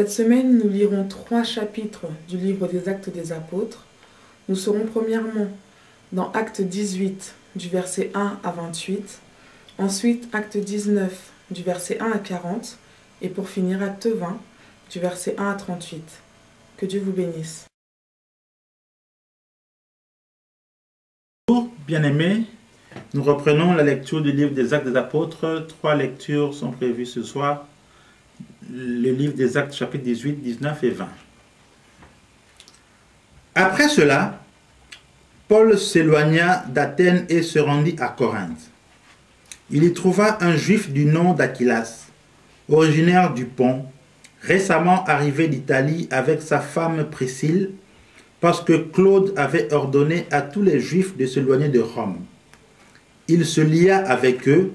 Cette semaine, nous lirons 3 chapitres du livre des Actes des Apôtres. Nous serons premièrement dans Acte 18, du verset 1 à 28, ensuite Acte 19, du verset 1 à 40, et pour finir Acte 20, du verset 1 à 38. Que Dieu vous bénisse. Bonjour, bien-aimés, nous reprenons la lecture du livre des Actes des Apôtres. 3 lectures sont prévues ce soir. Le livre des Actes, chapitre 18, 19 et 20. Après cela, Paul s'éloigna d'Athènes et se rendit à Corinthe. Il y trouva un juif du nom d'Aquilas, originaire du Pont, récemment arrivé d'Italie avec sa femme Priscille, parce que Claude avait ordonné à tous les Juifs de s'éloigner de Rome. Il se lia avec eux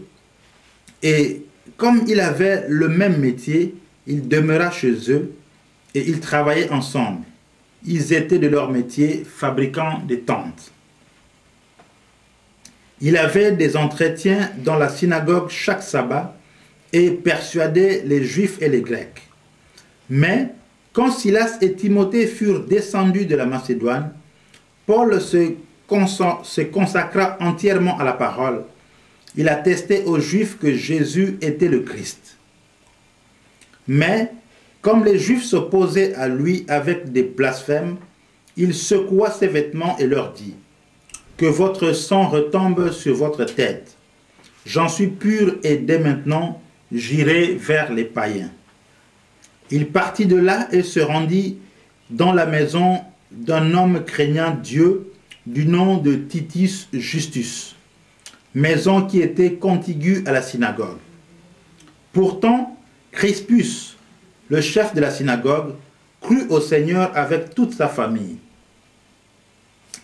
et, comme il avait le même métier, il demeura chez eux et ils travaillaient ensemble. Ils étaient de leur métier fabricants des tentes. Il avait des entretiens dans la synagogue chaque sabbat et persuadait les Juifs et les Grecs. Mais quand Silas et Timothée furent descendus de la Macédoine, Paul se consacra entièrement à la parole. Il attestait aux Juifs que Jésus était le Christ. Mais, comme les Juifs s'opposaient à lui avec des blasphèmes, il secoua ses vêtements et leur dit : « Que votre sang retombe sur votre tête. J'en suis pur et dès maintenant, j'irai vers les païens. » Il partit de là et se rendit dans la maison d'un homme craignant Dieu du nom de Titus Justus, maison qui était contiguë à la synagogue. Pourtant, Crispus, le chef de la synagogue, crut au Seigneur avec toute sa famille.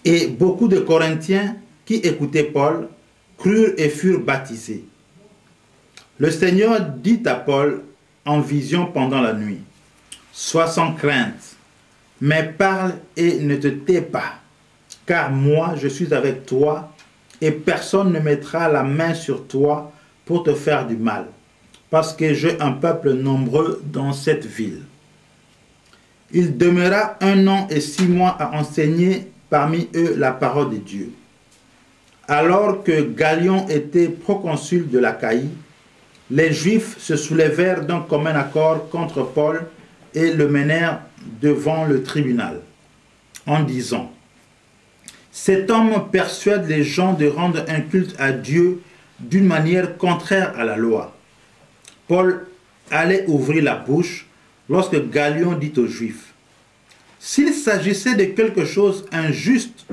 Et beaucoup de Corinthiens qui écoutaient Paul crurent et furent baptisés. Le Seigneur dit à Paul en vision pendant la nuit : « Sois sans crainte, mais parle et ne te tais pas, car moi je suis avec toi et personne ne mettra la main sur toi pour te faire du mal, parce que j'ai un peuple nombreux dans cette ville. » Il demeura 1 an et 6 mois à enseigner parmi eux la parole de Dieu. Alors que Gallion était proconsul de l'Achaïe, les Juifs se soulevèrent d'un commun accord contre Paul et le menèrent devant le tribunal, en disant : « Cet homme persuade les gens de rendre un culte à Dieu d'une manière contraire à la loi. » Paul allait ouvrir la bouche lorsque Gallion dit aux Juifs : « S'il s'agissait de quelque chose injuste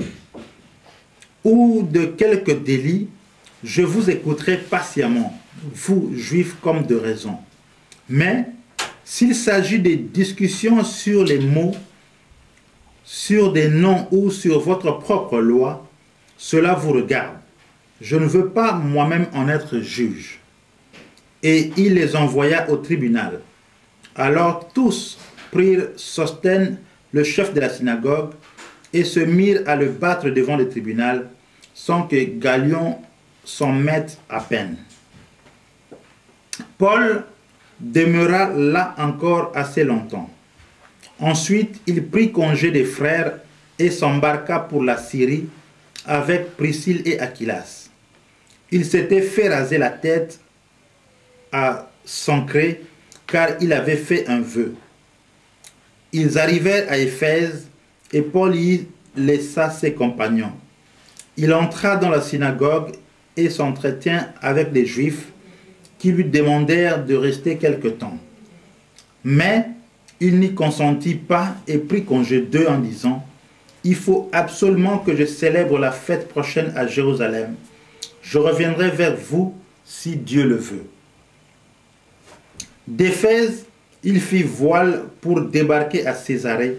ou de quelque délit, je vous écouterai patiemment, vous, Juifs, comme de raison. Mais s'il s'agit de discussions sur les mots, sur des noms ou sur votre propre loi, cela vous regarde. Je ne veux pas moi-même en être juge. » Et il les envoya au tribunal. Alors tous prirent Sosthène, le chef de la synagogue, et se mirent à le battre devant le tribunal, sans que Gallion s'en mette à peine. Paul demeura là encore assez longtemps. Ensuite, il prit congé des frères et s'embarqua pour la Syrie avec Priscille et Aquilas. Il s'était fait raser la tête à Sancré, car il avait fait un vœu. Ils arrivèrent à Éphèse et Paul y laissa ses compagnons. Il entra dans la synagogue et s'entretint avec les Juifs qui lui demandèrent de rester quelque temps. Mais il n'y consentit pas et prit congé d'eux en disant : « Il faut absolument que je célèbre la fête prochaine à Jérusalem. Je reviendrai vers vous si Dieu le veut. » D'Éphèse, il fit voile pour débarquer à Césarée.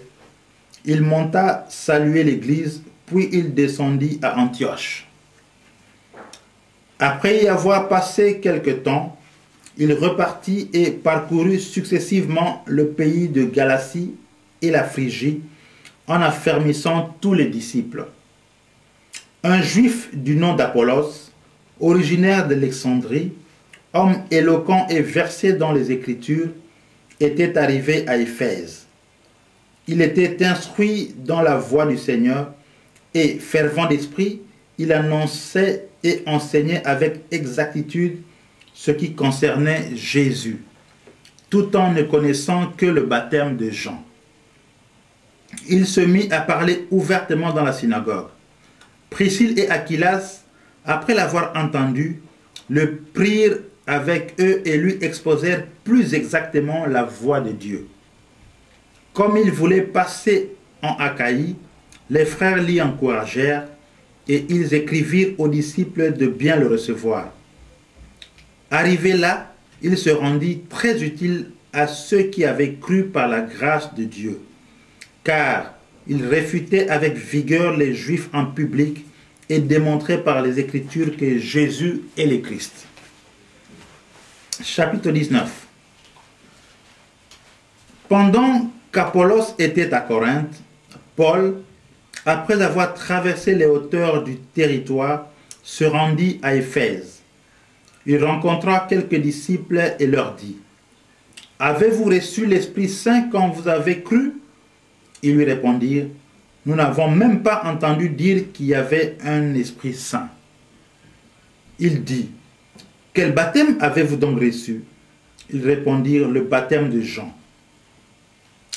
Il monta saluer l'église, puis il descendit à Antioche. Après y avoir passé quelque temps, il repartit et parcourut successivement le pays de Galatie et la Phrygie, en affermissant tous les disciples. Un juif du nom d'Apollos, originaire d'Alexandrie, homme éloquent et versé dans les Écritures, était arrivé à Éphèse. Il était instruit dans la voie du Seigneur et, fervent d'esprit, il annonçait et enseignait avec exactitude ce qui concernait Jésus, tout en ne connaissant que le baptême de Jean. Il se mit à parler ouvertement dans la synagogue. Priscille et Aquilas, après l'avoir entendu, le prirent avec eux et lui exposèrent plus exactement la voie de Dieu. Comme il voulait passer en Achaïe, les frères l'y encouragèrent et ils écrivirent aux disciples de bien le recevoir. Arrivé là, il se rendit très utile à ceux qui avaient cru par la grâce de Dieu, car il réfutait avec vigueur les Juifs en public et démontrait par les Écritures que Jésus est le Christ. Chapitre 19. Pendant qu'Apollos était à Corinthe, Paul, après avoir traversé les hauteurs du territoire, se rendit à Éphèse. Il rencontra quelques disciples et leur dit: « Avez-vous reçu l'Esprit Saint quand vous avez cru ?» Ils lui répondirent: « Nous n'avons même pas entendu dire qu'il y avait un Esprit Saint. » Il dit: « Quel baptême avez-vous donc reçu ?» Ils répondirent: « Le baptême de Jean. »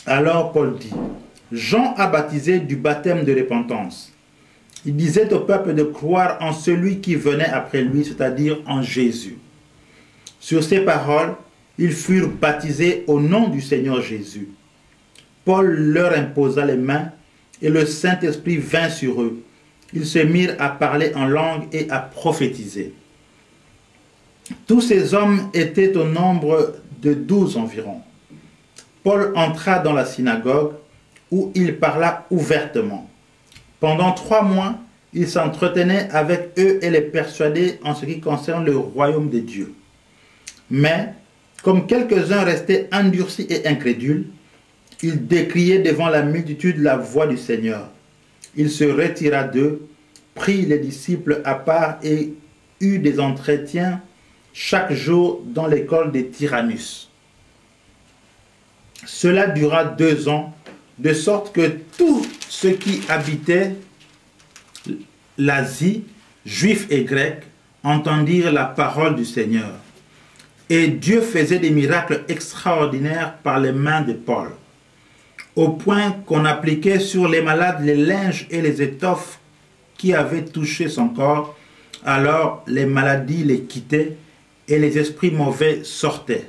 Alors Paul dit: « Jean a baptisé du baptême de repentance. Il disait au peuple de croire en celui qui venait après lui, c'est-à-dire en Jésus. » Sur ces paroles, ils furent baptisés au nom du Seigneur Jésus. Paul leur imposa les mains et le Saint-Esprit vint sur eux. Ils se mirent à parler en langue et à prophétiser. Tous ces hommes étaient au nombre de 12 environ. Paul entra dans la synagogue où il parla ouvertement. Pendant 3 mois, il s'entretenait avec eux et les persuadait en ce qui concerne le royaume de Dieu. Mais, comme quelques-uns restaient endurcis et incrédules, il décriait devant la multitude la voix du Seigneur. Il se retira d'eux, prit les disciples à part et eut des entretiens chaque jour dans l'école des Tyrannus. Cela dura 2 ans, de sorte que tous ceux qui habitaient l'Asie, juifs et grecs, entendirent la parole du Seigneur. Et Dieu faisait des miracles extraordinaires par les mains de Paul, au point qu'on appliquait sur les malades les linges et les étoffes qui avaient touché son corps. Alors les maladies les quittaient et les esprits mauvais sortaient.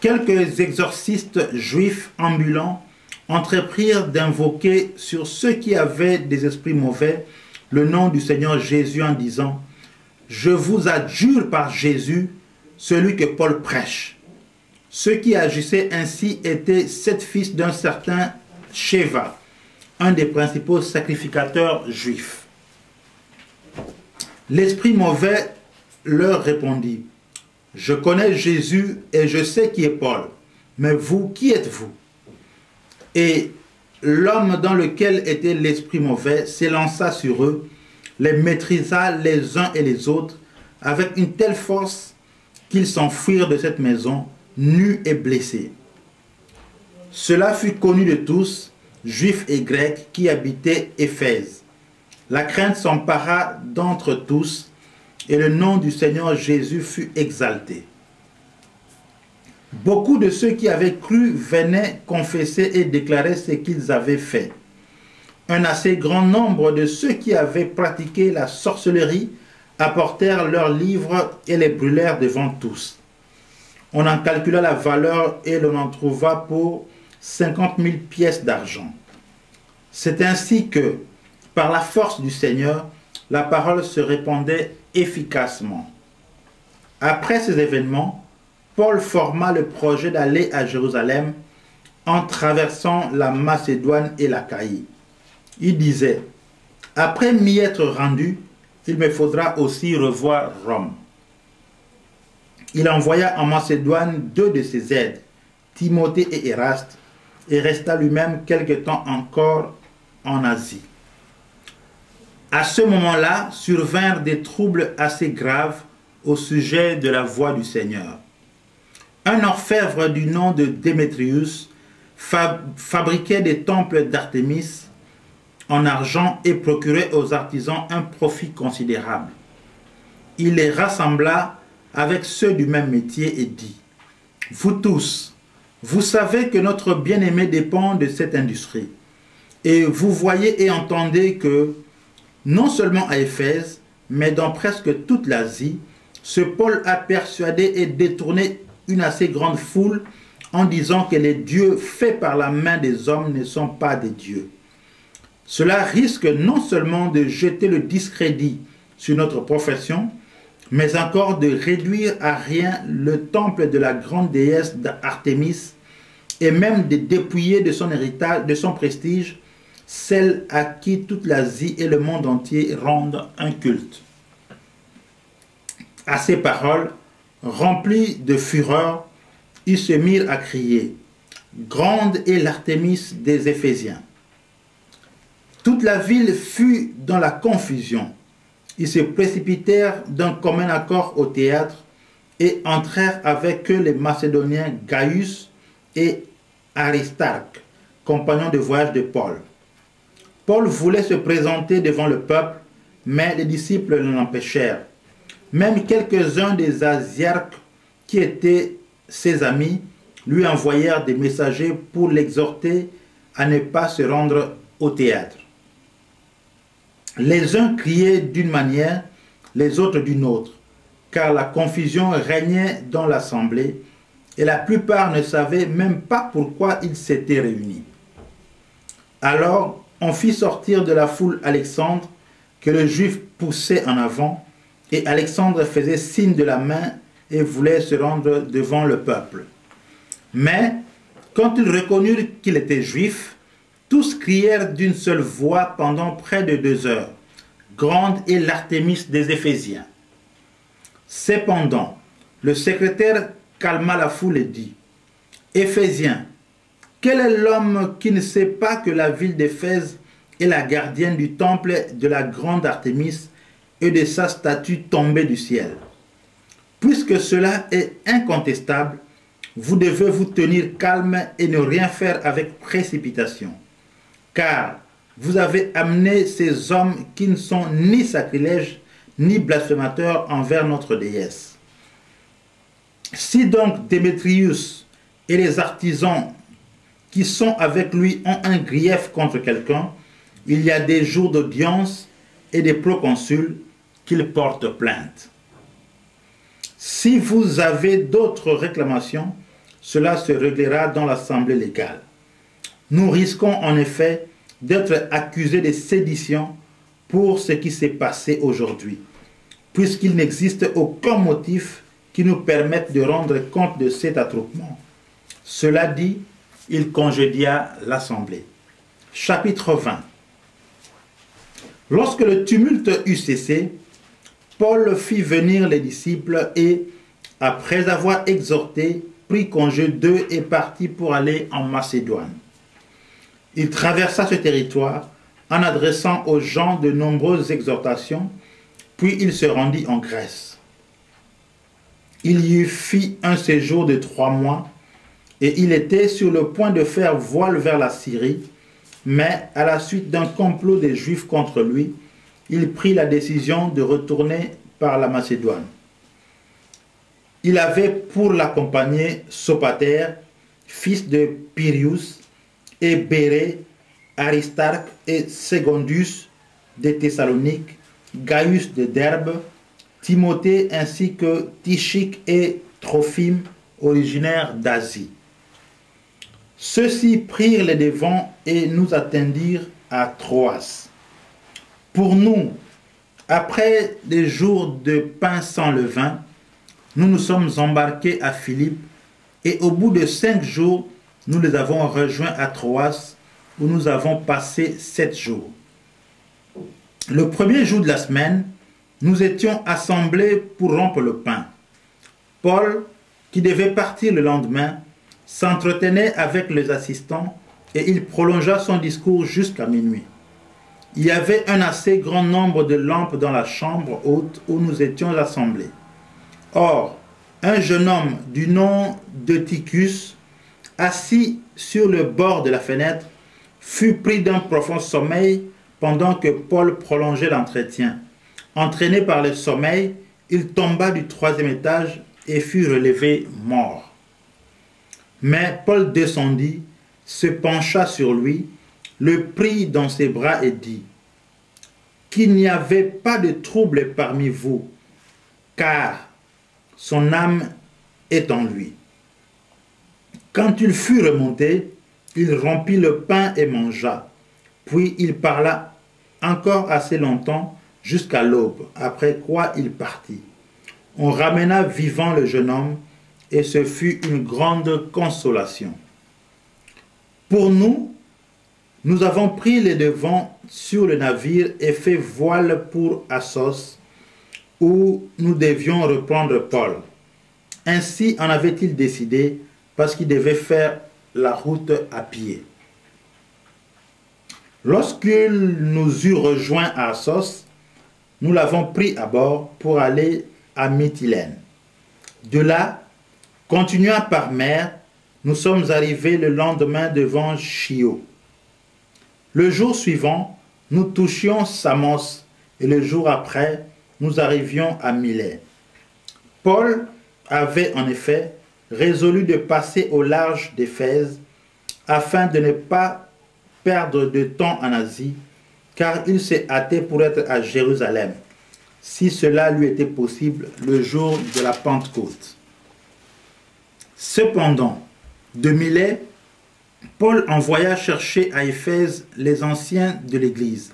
Quelques exorcistes juifs ambulants entreprirent d'invoquer sur ceux qui avaient des esprits mauvais le nom du Seigneur Jésus en disant: « Je vous adjure par Jésus, celui que Paul prêche. » Ceux qui agissaient ainsi étaient 7 fils d'un certain Sheva, un des principaux sacrificateurs juifs. L'esprit mauvais leur répondit: « Je connais Jésus et je sais qui est Paul, mais vous, qui êtes-vous » Et l'homme dans lequel était l'esprit mauvais s'élança sur eux, les maîtrisa les uns et les autres avec une telle force qu'ils s'enfuirent de cette maison, nus et blessés. Cela fut connu de tous, juifs et grecs qui habitaient Éphèse. La crainte s'empara d'entre tous, et le nom du Seigneur Jésus fut exalté. Beaucoup de ceux qui avaient cru venaient confesser et déclarer ce qu'ils avaient fait. Un assez grand nombre de ceux qui avaient pratiqué la sorcellerie apportèrent leurs livres et les brûlèrent devant tous. On en calcula la valeur et l'on en trouva pour 50 000 pièces d'argent. C'est ainsi que, par la force du Seigneur, la parole se répandait efficacement. Après ces événements, Paul forma le projet d'aller à Jérusalem en traversant la Macédoine et l'Achaïe. Il disait: « Après m'y être rendu, il me faudra aussi revoir Rome. » Il envoya en Macédoine 2 de ses aides, Timothée et Éraste, et resta lui-même quelque temps encore en Asie. À ce moment-là, survinrent des troubles assez graves au sujet de la voie du Seigneur. un orfèvre du nom de Démétrius fabriquait des temples d'Artémis en argent et procurait aux artisans un profit considérable. Il les rassembla avec ceux du même métier et dit: « Vous tous, vous savez que notre bien-aimé dépend de cette industrie. Et vous voyez et entendez que, non seulement à Éphèse, mais dans presque toute l'Asie, ce Paul a persuadé et détourné une assez grande foule en disant que les dieux faits par la main des hommes ne sont pas des dieux. Cela risque non seulement de jeter le discrédit sur notre profession, mais encore de réduire à rien le temple de la grande déesse d'Artémis et même de dépouiller de son héritage, de son prestige, celle à qui toute l'Asie et le monde entier rendent un culte. » À ces paroles, remplis de fureur, ils se mirent à crier: « Grande est l'Artémis des Éphésiens !» Toute la ville fut dans la confusion. Ils se précipitèrent d'un commun accord au théâtre et entrèrent avec eux les Macédoniens Gaius et Aristarque, compagnons de voyage de Paul. Paul voulait se présenter devant le peuple, mais les disciples l'en empêchèrent. Même quelques-uns des Asiarques, qui étaient ses amis, lui envoyèrent des messagers pour l'exhorter à ne pas se rendre au théâtre. Les uns criaient d'une manière, les autres d'une autre, car la confusion régnait dans l'assemblée et la plupart ne savaient même pas pourquoi ils s'étaient réunis. Alors on fit sortir de la foule Alexandre, que le Juif poussait en avant, et Alexandre faisait signe de la main et voulait se rendre devant le peuple. Mais quand ils reconnurent qu'il était Juif, tous crièrent d'une seule voix pendant près de 2 heures: « Grande est l'Artémis des Éphésiens !» Cependant, le secrétaire calma la foule et dit: « Éphésiens, quel est l'homme qui ne sait pas que la ville d'Éphèse est la gardienne du temple de la grande Artémis et de sa statue tombée du ciel? Puisque cela est incontestable, vous devez vous tenir calme et ne rien faire avec précipitation. Car vous avez amené ces hommes qui ne sont ni sacrilèges ni blasphémateurs envers notre déesse. Si donc Démétrius et les artisans qui sont avec lui ont un grief contre quelqu'un, il y a des jours d'audience et des proconsuls qu'ils portent plainte. Si vous avez d'autres réclamations, cela se réglera dans l'assemblée légale. Nous risquons en effet d'être accusés de sédition pour ce qui s'est passé aujourd'hui, puisqu'il n'existe aucun motif qui nous permette de rendre compte de cet attroupement. Cela dit, il congédia l'assemblée. Chapitre 20. Lorsque le tumulte eut cessé, Paul fit venir les disciples et, après avoir exhorté, prit congé d'eux et partit pour aller en Macédoine. Il traversa ce territoire en adressant aux gens de nombreuses exhortations, puis il se rendit en Grèce. Il y fit un séjour de 3 mois, et il était sur le point de faire voile vers la Syrie, mais à la suite d'un complot des Juifs contre lui, il prit la décision de retourner par la Macédoine. Il avait pour l'accompagner Sopater, fils de Pyrrhus, et Béré, Aristarque et Secondus de Thessalonique, Gaius de Derbe, Timothée ainsi que Tychique et Trophime, originaires d'Asie. Ceux-ci prirent les devants et nous attendirent à Troas. Pour nous, après des jours de pain sans levain, nous nous sommes embarqués à Philippe et au bout de 5 jours, nous les avons rejoints à Troas où nous avons passé 7 jours. Le premier jour de la semaine, nous étions assemblés pour rompre le pain. Paul, qui devait partir le lendemain, s'entretenait avec les assistants et il prolongea son discours jusqu'à minuit. Il y avait un assez grand nombre de lampes dans la chambre haute où nous étions assemblés. Or, un jeune homme du nom de Tychus, assis sur le bord de la fenêtre, fut pris d'un profond sommeil pendant que Paul prolongeait l'entretien. Entraîné par le sommeil, il tomba du 3e étage et fut relevé mort. Mais Paul descendit, se pencha sur lui, le prit dans ses bras et dit « Qu'il n'y avait pas de trouble parmi vous, car son âme est en lui. » Quand il fut remonté, il rompit le pain et mangea. Puis il parla encore assez longtemps jusqu'à l'aube, après quoi il partit. On ramena vivant le jeune homme, et ce fut une grande consolation. Pour nous, nous avons pris les devants sur le navire et fait voile pour Assos, où nous devions reprendre Paul. Ainsi en avait-il décidé, parce qu'il devait faire la route à pied. Lorsqu'il nous eut rejoints à Assos, nous l'avons pris à bord pour aller à Mytilène. De là, continuant par mer, nous sommes arrivés le lendemain devant Chio. Le jour suivant, nous touchions Samos et le jour après, nous arrivions à Milet. Paul avait en effet résolu de passer au large d'Éphèse afin de ne pas perdre de temps en Asie, car il s'est hâté pour être à Jérusalem, si cela lui était possible le jour de la Pentecôte. Cependant, de Milet, Paul envoya chercher à Éphèse les anciens de l'Église.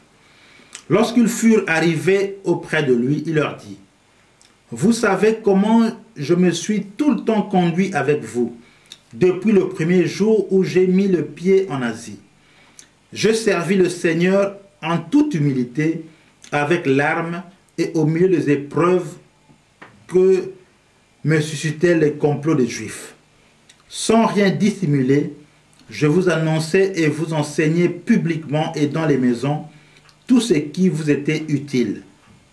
Lorsqu'ils furent arrivés auprès de lui, il leur dit « Vous savez comment je me suis tout le temps conduit avec vous, depuis le premier jour où j'ai mis le pied en Asie. Je servis le Seigneur en toute humilité, avec larmes et au milieu des épreuves que me suscitaient les complots des Juifs. Sans rien dissimuler, je vous annonçais et vous enseignais publiquement et dans les maisons tout ce qui vous était utile,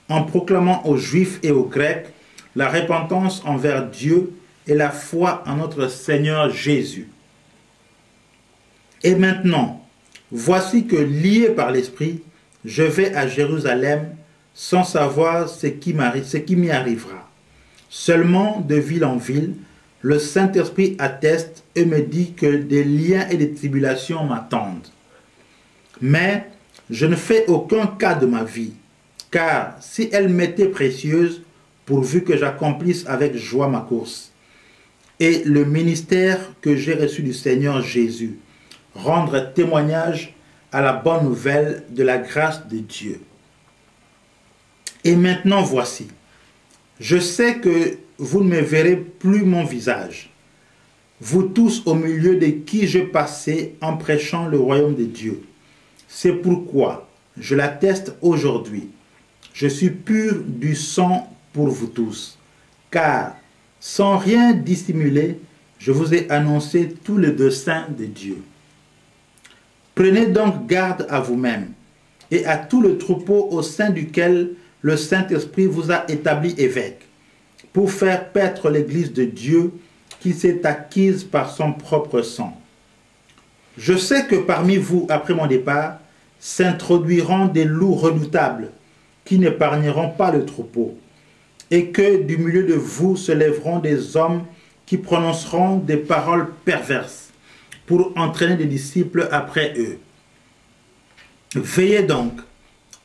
en proclamant aux Juifs et aux Grecs la repentance envers Dieu et la foi en notre Seigneur Jésus. Et maintenant, voici que, lié par l'Esprit, je vais à Jérusalem sans savoir ce qui m'y arrivera. Seulement, de ville en ville, le Saint-Esprit atteste et me dit que des liens et des tribulations m'attendent. Mais je ne fais aucun cas de ma vie, car si elle m'était précieuse, pourvu que j'accomplisse avec joie ma course, et le ministère que j'ai reçu du Seigneur Jésus, rendre témoignage à la bonne nouvelle de la grâce de Dieu. Et maintenant voici, je sais que vous ne me verrez plus mon visage, vous tous au milieu de qui je passais en prêchant le royaume de Dieu. C'est pourquoi je l'atteste aujourd'hui. Je suis pur du sang pour vous tous, car sans rien dissimuler, je vous ai annoncé tout le dessein de Dieu. Prenez donc garde à vous-même et à tout le troupeau au sein duquel le Saint-Esprit vous a établi évêque, pour faire paître l'Église de Dieu qui s'est acquise par son propre sang. Je sais que parmi vous, après mon départ, s'introduiront des loups redoutables qui n'épargneront pas le troupeau, et que du milieu de vous se lèveront des hommes qui prononceront des paroles perverses pour entraîner des disciples après eux. Veillez donc,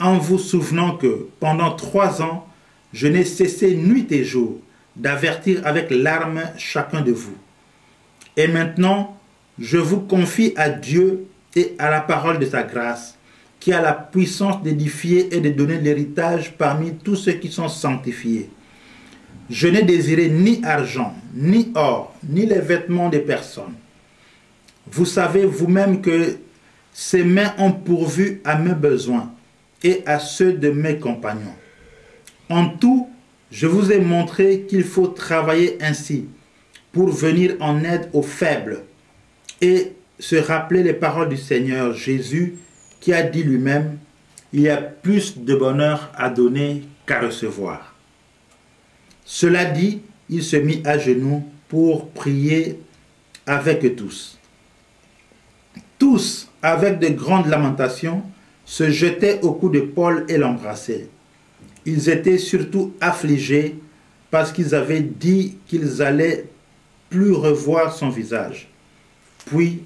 en vous souvenant que pendant 3 ans, je n'ai cessé nuit et jour d'avertir avec larmes chacun de vous. Et maintenant, je vous confie à Dieu et à la parole de sa grâce, qui a la puissance d'édifier et de donner l'héritage parmi tous ceux qui sont sanctifiés. Je n'ai désiré ni argent, ni or, ni les vêtements des personnes. Vous savez vous-même que ces mains ont pourvu à mes besoins et à ceux de mes compagnons. En tout, je vous ai montré qu'il faut travailler ainsi pour venir en aide aux faibles et se rappeler les paroles du Seigneur Jésus qui a dit lui-même « Il y a plus de bonheur à donner qu'à recevoir ». Cela dit, il se mit à genoux pour prier avec tous. Tous, avec de grandes lamentations, se jetaient au cou de Paul et l'embrassaient. Ils étaient surtout affligés parce qu'ils avaient dit qu'ils allaient plus revoir son visage. Puis,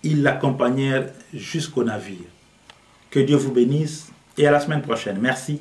ils l'accompagnèrent jusqu'au navire. Que Dieu vous bénisse et à la semaine prochaine. Merci.